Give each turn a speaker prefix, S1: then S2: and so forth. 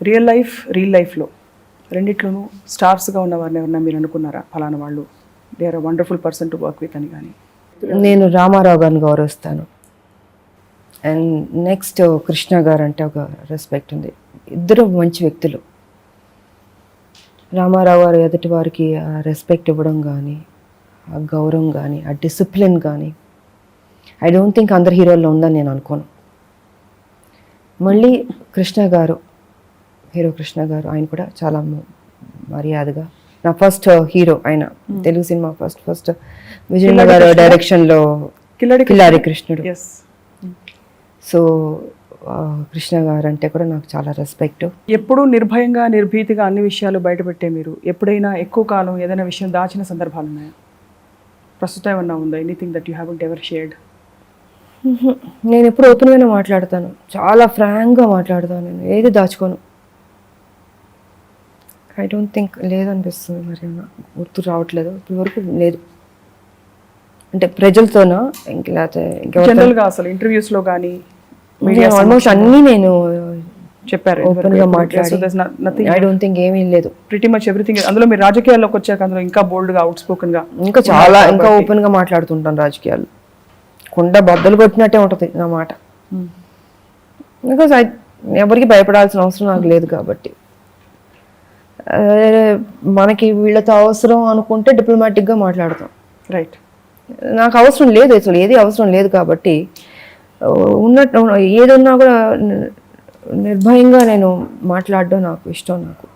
S1: Real లైఫ్లో రెండిట్లోనూ స్టార్స్గా ఉన్న వారిని ఎవరన్నా మీరు అనుకున్నారా, ఫలానా వాళ్ళు they are wonderful person to work with అని? కానీ
S2: నేను రామారావు గారిని గౌరవిస్తాను. అండ్ నెక్స్ట్ కృష్ణ గారు అంటే ఒక రెస్పెక్ట్ ఉంది. ఇద్దరు మంచి వ్యక్తులు. రామారావు గారు ఎదుటి వారికి ఆ రెస్పెక్ట్ ఇవ్వడం కానీ, ఆ గౌరవం కానీ, ఆ డిసిప్లిన్ కానీ ఐ డోంట్ థింక్ అందరు హీరోల్లో ఉందని నేను అనుకోను. మళ్ళీ కృష్ణ గారు, హీరో కృష్ణ గారు, ఆయన కూడా చాలా మర్యాదగా, నా ఫస్ట్ హీరో ఆయన, తెలుగు సినిమా ఫస్ట్ విజయ్ గారు డైరెక్షన్లో కిల్లారి కృష్ణుడు. సో కృష్ణ గారు అంటే కూడా నాకు చాలా రెస్పెక్ట్.
S1: ఎప్పుడూ నిర్భయంగా నిర్భీతిగా అన్ని విషయాలు బయటపెట్టే మీరు ఎప్పుడైనా ఎక్కువ కాలం ఏదైనా విషయం దాచిన సందర్భాలు ఉన్నాయా? ప్రస్తుతం ఏమన్నా ఉందా? Anything that you haven't ever shared?
S2: నేను ఎప్పుడు ఓపెన్గానే మాట్లాడతాను, చాలా ఫ్రాంక్గా మాట్లాడతాను, నేను ఏది దాచుకోను. ఐ డోంట్ థింక్ లేదనిపిస్తుంది, మరి గుర్తు రావట్లేదు ఇప్పటి వరకు లేదు. అంటే ప్రజలతోనా లేకపోతే
S1: జనరల్గా అసలు ఇంటర్వ్యూస్లో కానీ
S2: ఆల్మోస్ట్ అన్నీ నేను
S1: చెప్పారు
S2: ఓపెన్గా మాట్లాడి. ఐ డోంట్ థింక్ ఏమీ లేదు.
S1: Pretty much everything. అందులో మీరు రాజకీయాల్లోకి వచ్చాక అందులో ఇంకా బోల్డ్గా అవుట్స్పోకెన్గా
S2: ఇంకా చాలా ఇంకా ఓపెన్గా మాట్లాడుతుంటాను. రాజకీయాలు కుండ బద్దలు కొట్టినట్టే ఉంటుంది నా మాట. బికాజ్ ఎవరికి భయపడాల్సిన అవసరం నాకు లేదు కాబట్టి. మనకి వీళ్ళతో అవసరం అనుకుంటే డిప్లొమాటిక్గా మాట్లాడతాం.
S1: రైట్.
S2: నాకు అవసరం లేదు, అసలు ఏది అవసరం లేదు కాబట్టి ఉన్నట్టు ఏదన్నా కూడా నిర్భయంగా నేను మాట్లాడడం నాకు ఇష్టం. నాకు